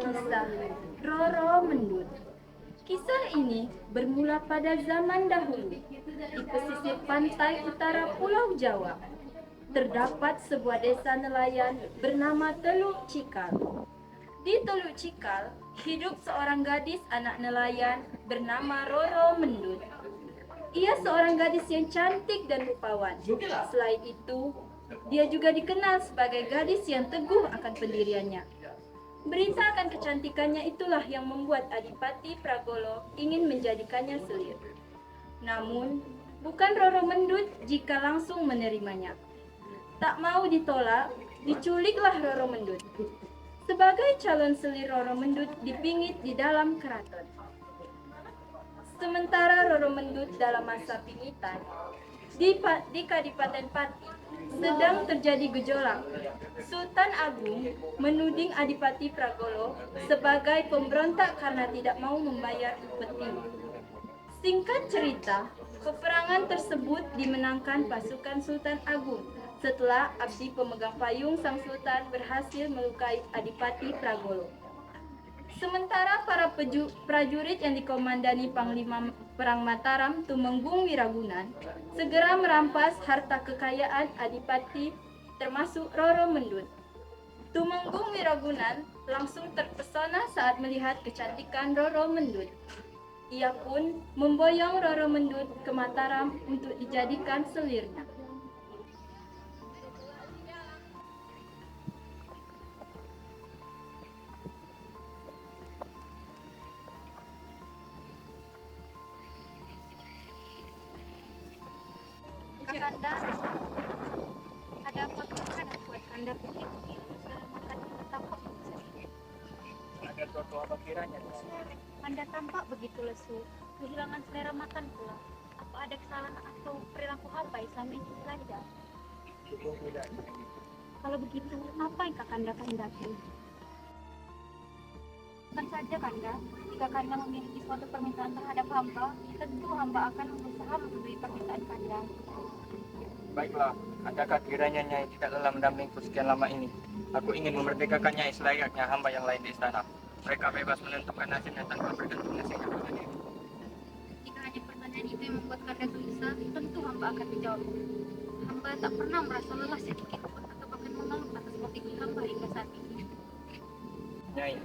Kisah Roro Mendut. Kisah ini bermula pada zaman dahulu di pesisir pantai utara Pulau Jawa. Terdapat sebuah desa nelayan bernama Teluk Cikal. Di Teluk Cikal hidup seorang gadis anak nelayan bernama Roro Mendut. Ia seorang gadis yang cantik dan rupawan. Selain itu, dia juga dikenal sebagai gadis yang teguh akan pendiriannya. Berita akan kecantikannya itulah yang membuat Adipati Pragolo ingin menjadikannya selir. Namun, bukan Roro Mendut jika langsung menerimanya. Tak mau ditolak, diculiklah Roro Mendut. Sebagai calon selir, Roro Mendut dipingit di dalam keraton. Sementara Roro Mendut dalam masa pingitan, di Kadipaten Pati sedang terjadi gejolak. Sultan Agung menuding Adipati Pragolo sebagai pemberontak karena tidak mau membayar upeti. Singkat cerita, peperangan tersebut dimenangkan pasukan Sultan Agung setelah abdi pemegang payung sang sultan berhasil melukai Adipati Pragolo. Sementara para prajurit yang dikomandani Panglima Perang Mataram Tumenggung Wiragunan segera merampas harta kekayaan Adipati termasuk Roro Mendut. Tumenggung Wiragunan langsung terpesona saat melihat kecantikan Roro Mendut. Ia pun memboyong Roro Mendut ke Mataram untuk dijadikan selirnya. Kakanda, ada apa makanan buat Kanda begitu? Sudah makan tampak sedikit. Ada suatu apa kiranya? Kanda tampak begitu lesu, kehilangan selera makan pula. Apa ada kesalahan atau perilaku hamba yang selama ini belajar? Cukup tidak. Kalau begitu, apa yang Kakanda kehendaki? Bukan saja Kanda, jika Kanda memiliki suatu permintaan terhadap hamba, tentu hamba akan berusaha memenuhi permintaan Kanda. Baiklah, adakah kiranya Nyai tidak lelah mendampingku sekian lama ini? Aku ingin memerdekakan Nyai selayaknya hamba yang lain di istana. Mereka bebas menentukan nasibnya tanpa bergantung nasibnya pada diri. Jika hanya pertanyaan itu yang membuat Kanda gelisah, tentu hamba akan menjawab. Hamba tak pernah merasa lelah sedikit pun atau bahkan mengeluh atas posisi hamba hingga saat ini. Nyai,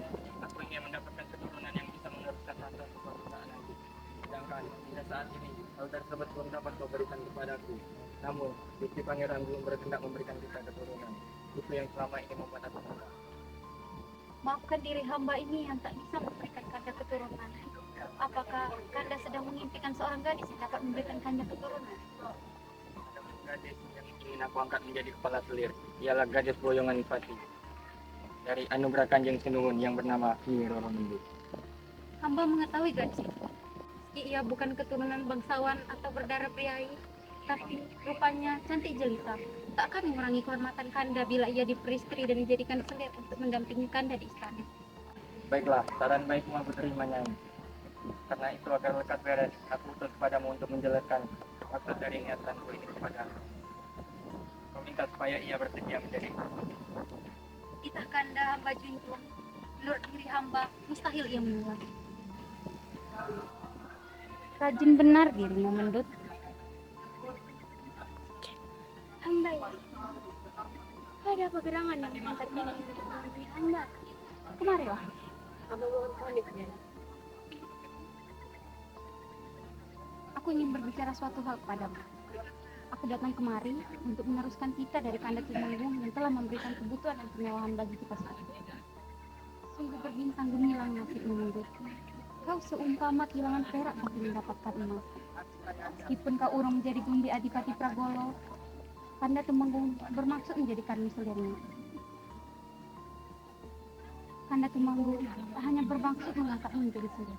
aku ingin mendapatkan keturunan yang bisa meneruskan harta kebangsaan lagi. Sedangkan hingga saat ini, hal tersebut belum dapat kau berikan kepadaku. Namun, Gusti Pangeran belum berkehendak memberikan kita keturunan. Itu yang selama ini membuat aku marah. Maafkan diri hamba ini yang tak bisa memberikan Kanda keturunan. Apakah Kanda sedang mengimpikan seorang gadis yang dapat memberikan Kanda keturunan? Ada gadis yang ingin aku angkat menjadi kepala selir. Ialah gadis boyongan Pati dari anugerah Kanjeng Sinuwun yang bernama Nyi Roro Mendut. Hamba mengetahui gadis itu. Meski ia bukan keturunan bangsawan atau berdarah priai, tapi rupanya cantik jelita. Tak akan mengurangi kehormatan Kanda bila ia diperistri dan dijadikan selir untuk mendampingi Kanda di istana. Baiklah, saran baikmu aku terima Nyai. Karena itu agar lekas beres, aku utus padamu untuk menjelaskan maksud dari niatanku ini kepadamu. Kau minta supaya ia bersedia menjadi Titah Kanda hamba junjung, menurut diri hamba mustahil ia menolak. Rajin benar dirimu Mendut. Hamba ya, ada apa gerangan yang mengangkat diri untuk menemui hamba? Kemarilah. Hamba mohon pamit, Nyai. Aku ingin berbicara suatu hal padamu. Aku datang kemari untuk meneruskan cita dari Kanda Tumenggung yang telah memberikan kebutuhan dan kemewahan bagi kita semua. Sungguh berbintang gemilang nasibmu Mendut. Kau seumpama kehilangan perak tapi mendapatkan emas. Meskipun kau urung menjadi gundi Adipati Pragolo, Kanda Tumenggung bermaksud menjadikanmu selirnya. Kanda Tumenggung tak hanya bermaksud mengangkatmu menjadi selir,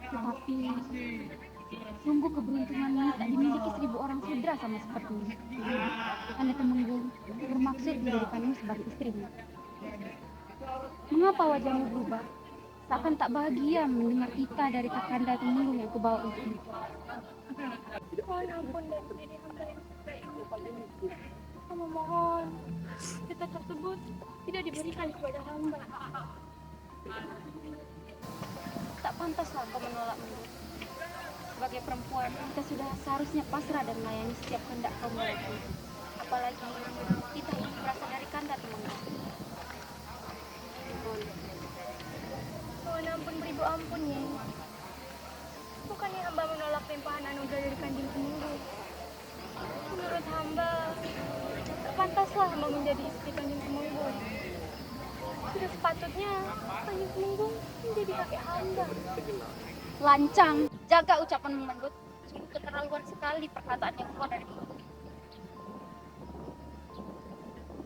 tetapi sungguh keberuntunganmu tak dimiliki 1000 orang sudra sama sepertimu. Kanda Tumenggung bermaksud menjadikanmu sebagai istrinya. Mengapa wajahmu berubah? Seakan tak bahagia mendengar kita dari Kakanda Tumenggung yang kubawa untukmu. Mohon ampun dan diri hamba yang baik ini. Hamba mohon, kita tersebut tidak diberikan kepada hamba. Tak pantaslah kau menolak Mendut. Sebagai perempuan, kita sudah seharusnya pasrah dan melayani setiap kehendak kaum lelaki. Apalagi kita ini berasal dari kanda Temenggung. Mohon ampun beribu ampun, Nyai. Bukannya hamba menolak limpahan anugerah dari Kanjeng Temenggung. Menurut hamba, tak pantaslah hamba menjadi istri Kanjeng Temenggung. Sudah sepatutnya Kanjeng Temenggung menjadi kakek hamba. Lancang, jaga ucapan Mendut. Sungguh keterlaluan sekali perkataan yang keluar dari mulut.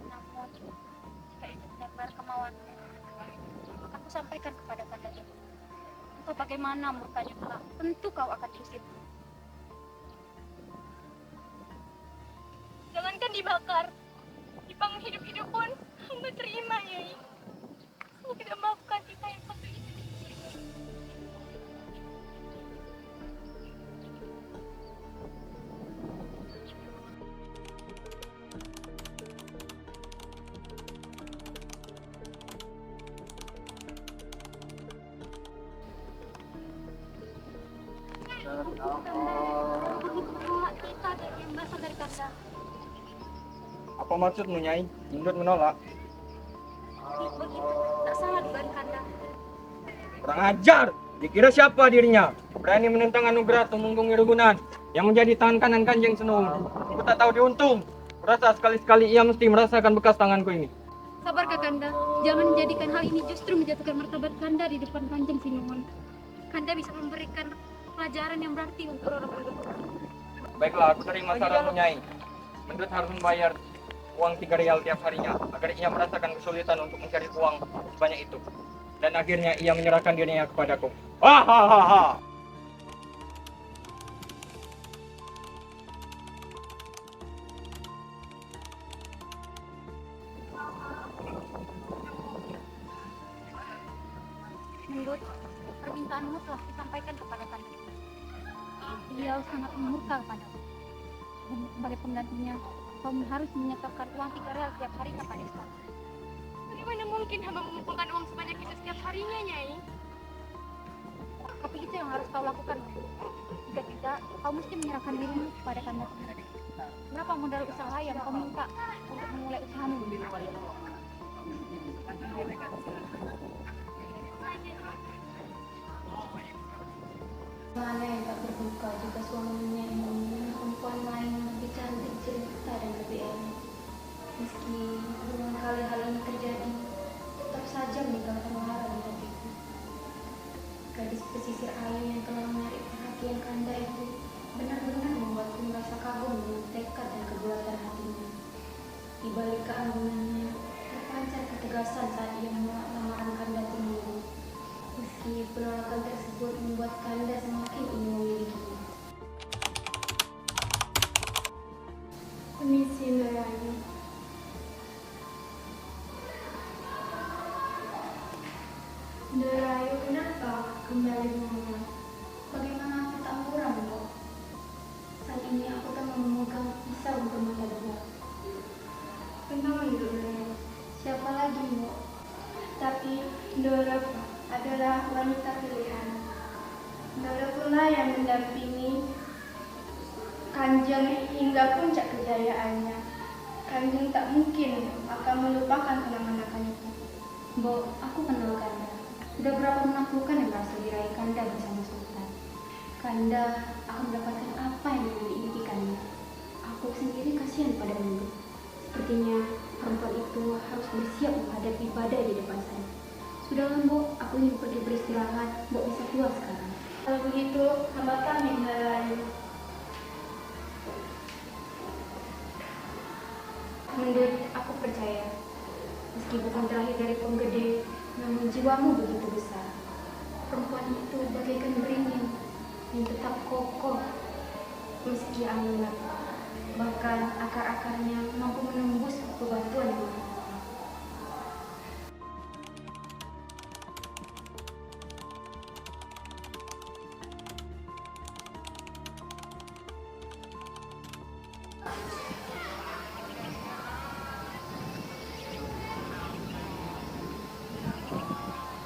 Namun, jika itu benar-benar kemauanmu, aku sampaikan kepada Kanda itu. Entah bagaimana murkanya kelak, tentu kau akan diusir. Jangankan dibakar, dipanggang hidup-hidup pun hamba terima, Nyai. Saya tidak melakukan kita yang satu itu. Begitu menolak kita yang berasal dari Kanda. Apa maksudmu, Nyai? Mendut menolak? Begitu, tak salah dugaan Kanda. Kurang ajar! Dikira siapa dirinya? Berani menentang anugerah Temenggung Wirogunan yang menjadi tangan kanan Kanjeng Sunan. Aku tak tahu diuntung. Kurasa sekali-sekali ia mesti merasakan bekas tanganku ini. Sabar Kakanda, jangan menjadikan hal ini justru menjatuhkan martabat Kanda di depan Kanjeng Sinuhun. Kanda bisa memberikan pelajaran yang berarti untuk orang Mendut. Baiklah, aku terima saranmu, Nyai. Mendut harus membayar uang 3 real tiap harinya agar ia merasakan kesulitan untuk mencari uang sebanyak itu. Dan akhirnya ia menyerahkan dirinya kepadaku. Hahaha. Mendut, permintaanmu telah disampaikan kepada Kanda. Beliau sangat murka kepadamu. Dan sebagai penggantinya, kau harus menyetorkan uang 3 real tiap hari kepada istana. Bagaimana mungkin hamba mengumpulkan uang sebanyak itu setiap harinya, Nyai? Tapi itu yang harus kau lakukan. Jika tidak, kau mesti menyerahkan dirimu kepada Kanda sendiri. Berapa modal usaha yang kau minta untuk memulai usahamu? Mana yang tak berduka jika suaminya ingin perempuan lain yang lebih cantik, cerita dan lebih enak. Meski berulang kali hal ini terjadi, tetap saja meninggalkan lara di hatiku. Gadis pesisir ayu yang telah menarik perhatian Kanda itu benar-benar membuatku merasa kagum dengan tekad dan kebulatan hatinya. Di balik keanggunannya, terpancar ketegasan saat ia menolak lamaran Kanda Temenggung. Meski penolakan tersebut membuat Kanda semakin ingin memilikinya. Permisi, Narayu. Narayu, kenapa kembali mengulang? Bagaimana aku tak muram, kok? Saat ini aku tengah memegang pisau untuk mata dua. Tenang dulu, siapa lagi, Mbok? Tapi Ndora adalah wanita pilihan. Ndora pula yang mendampingi Kanjeng hingga puncak kejayaannya. Kanjeng tak mungkin akan melupakan kenangan itu. Mbok, aku kenal Kanda. Sudah berapa penaklukan yang berhasil diraih Kanda bersama Sultan. Kanda akan mendapatkan apa yang diimpikannya. Aku sendiri kasihan pada Mendut. Sepertinya perempuan itu harus bersiap menghadapi badai di depan sana. Sudahlah, Mbok, aku ingin pergi beristirahat. Mbok bisa keluar sekarang. Kalau begitu, hamba pamit, Narayu. Mendut, aku percaya. Meski bukan terakhir dari penggede, namun jiwamu begitu besar. Perempuan itu bagaikan beringin yang tetap kokoh meski angin lalu. Bahkan akar-akarnya mampu menembus bebatuan bumi.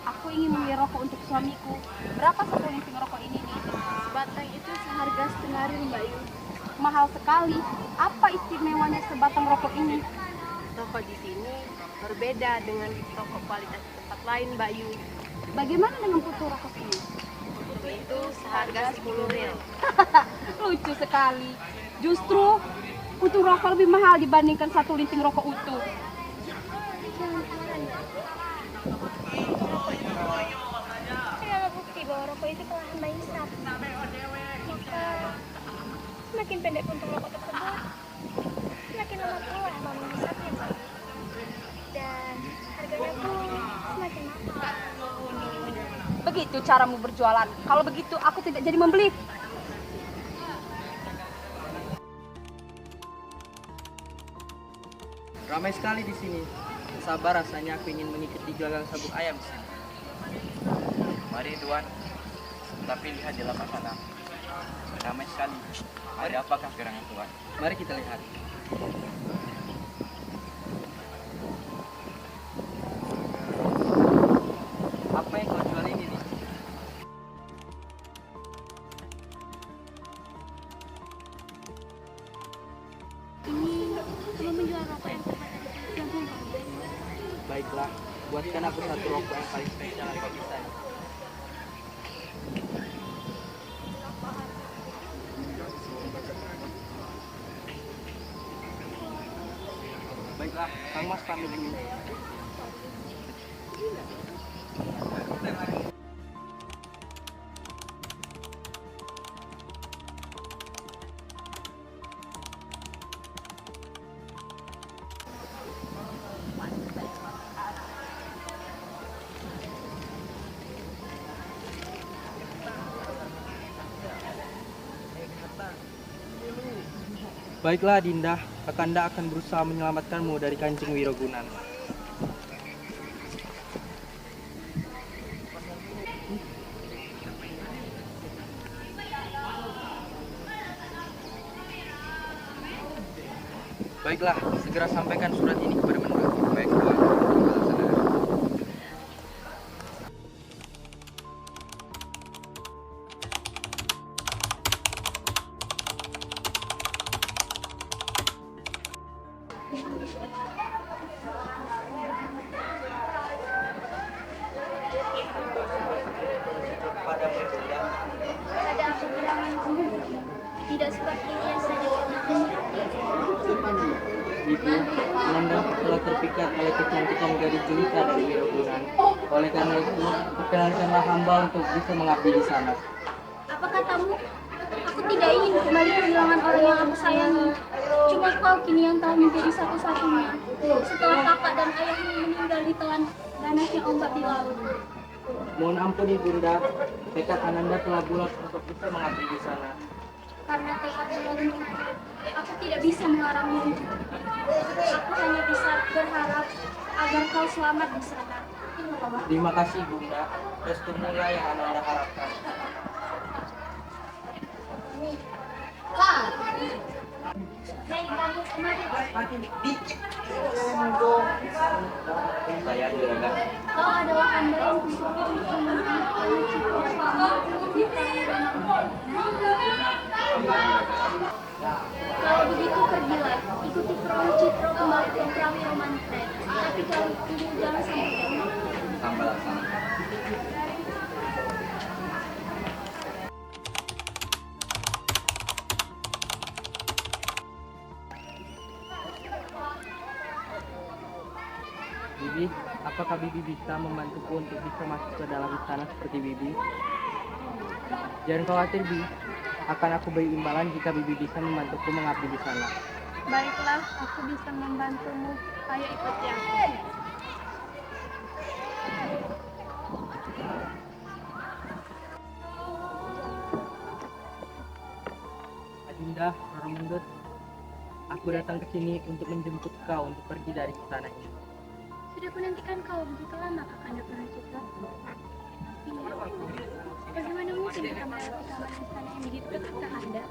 Aku membeli rokok untuk suamiku. Berapa satu linting rokok ini nih? Sebatang itu seharga setengah ribu Mbak Yu. Mahal sekali. Apa istimewanya sebatang rokok ini? Rokok di sini berbeda dengan rokok kualitas di tempat lain Mbak Yu. Bagaimana dengan putu rokok ini? Itu seharga 10 ril. Lucu sekali. Justru putu rokok lebih mahal dibandingkan satu linting rokok utuh. Segala bukti bahwa rokok itu telah menghisap. Maka semakin pendek puntung rokok tersebut, semakin lama pula abang menghisapnya Mbak Yu. Dan harganya pun semakin mahal. Begitu caramu berjualan. Kalau begitu aku tidak jadi membeli. Ramai sekali di sini. Sabar rasanya aku ingin mengikuti gelanggang sabuk ayam di sini. Mari Tuan, tapi lihat di lapak sana. Ramai sekali. Ada apakah gerangan Tuan? Mari kita lihat. Apa yang kau jual ini nih? Ini belum menjual rokok yang terbatas di Lampung. Baiklah, buatkan aku satu rokok yang paling spesial yang kau bisa. Baiklah, Kang Mas pamit dulu. Baiklah Dinda, Kakanda akan berusaha menyelamatkanmu dari kancing Wirogunan. Baiklah, segera sampaikan surat ini kepada Mendak. Baik Tuan, laksanakan. Ada apa geranganku? Tidak sepertinya saja Itu, Nanda telah terpikat oleh kecantikan gadis jelita dari Wirogunan. Oleh karena itu, perkenankanlah hamba untuk bisa mengabdi di sana. Apa katamu? Aku tidak ingin kembali kehilangan orang yang aku sayangi. Cuma kau kini yang tahu menjadi satu-satunya. Setelah kakak dan ayahmu meninggal di telan ganasnya ombak di laut. Mohon ampun Ibunda, tekad Ananda telah bulat untuk bisa mengabdi di sana. Karena tekad bulatmu, aku tidak bisa melarangmu. Aku hanya bisa berharap agar kau selamat di sana. Terima kasih Bunda, restumu lah yang Ananda harapkan. Saya Juragan. Kau adalah hamba yang kusuruh untuk Kalau begitu pergilah, ikuti perahu Citro kembali ke perahu Romantre. Tapi kalau dulu jangan sampai gagal. Hamba laksanakan. Bibi, apakah Bibi bisa membantuku untuk bisa masuk ke dalam istana seperti Bibi? Jangan khawatir, Bi. Akan aku beri imbalan jika Bibi bisa membantuku mengabdi di sana. Baiklah, aku bisa membantumu. Ayo ikut ya. Adinda, Roro Mundut, aku datang ke sini untuk menjemput kau untuk pergi dari istana ini. Sudah kunantikan kau begitu lama Kakanda Perahu Citro. Bagaimana mungkin kita melewati kamar istana yang begitu dekat Kakanda?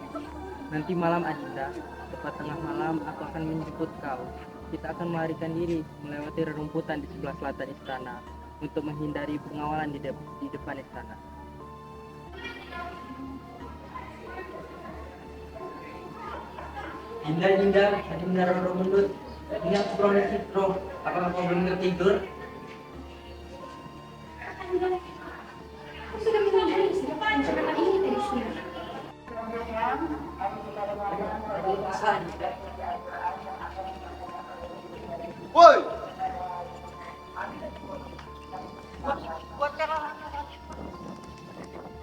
Nanti malam Adinda, tepat tengah malam aku akan menjemput kau. Kita akan melarikan diri melewati rerumputan di sebelah selatan istana. untuk menghindari pengawalan di depan istana. Dinda, Adinda Roro Mendut. Ini aku Roro Citro. Apakah kau belum tidur? Aku sudah menyadari pencerahan ini dari sini. Woi!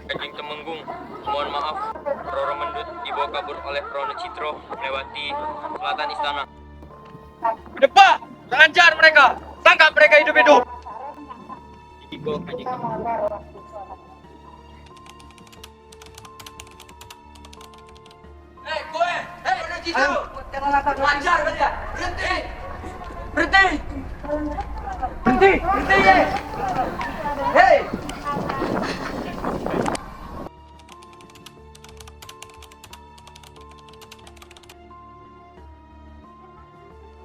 Kanjeng Temenggung, mohon maaf, Roro Mendut dibawa kabur oleh Rono Citro melewati selatan istana. Depa! Lancar mereka! Tangkap mereka hidup-hidup! Dibawa Kanjeng Temenggung. Ayo, lancar kalian! Berhenti! Berhenti! Berhenti! Berhenti! Hei!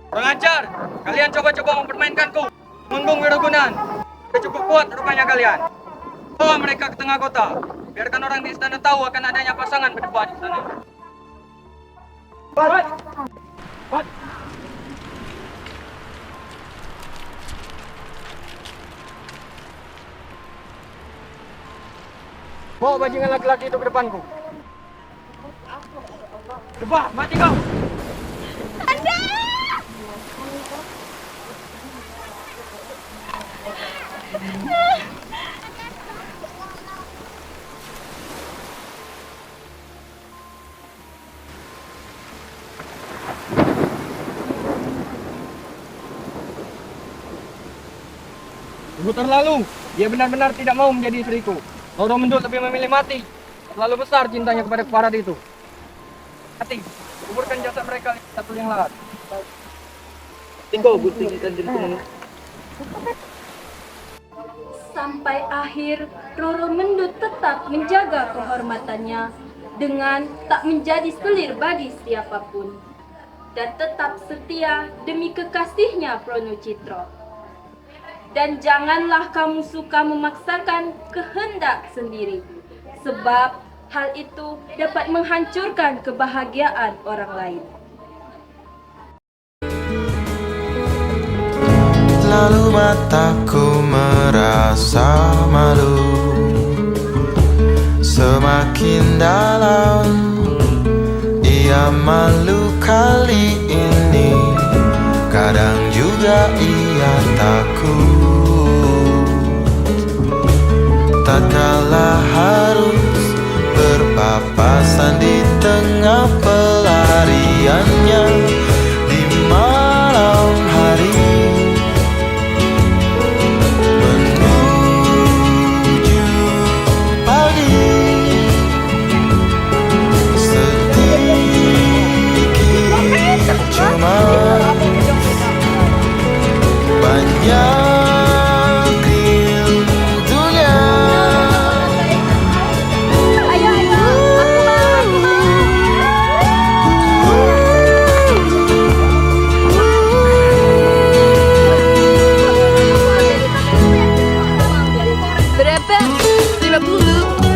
Kurang ajar! Kalian coba-coba mempermainkanku! Menggung Wirogunan! Sudah cukup kuat rupanya kalian! Bawa mereka ke tengah kota! Biarkan orang di istana tahu akan adanya pasangan berdebat di sana. What? Bawa bajingan laki-laki itu ke depanku. Debat, mati kau! Sungguh terlalu, dia benar-benar tidak mau menjadi istriku. Roro Mendut lebih memilih mati. Terlalu besar cintanya kepada Keparat itu. Mati, kuburkan jasad mereka di satu yang lahat. Tinggal Gusti Kanjeng Temenggung. Sampai akhir, Roro Mendut tetap menjaga kehormatannya dengan tak menjadi selir bagi siapapun dan tetap setia demi kekasihnya Prono Citro. Dan janganlah kamu suka memaksakan kehendak sendiri, sebab hal itu dapat menghancurkan kebahagiaan orang lain. Lalu mataku merasa malu, semakin dalam ia malu kali ini. Kadang juga ia takut, tak kalah harus berpapasan di tengah pelariannya di malam hari menuju pagi. Sedikit cuma banyak rindunya. Berapa? 50.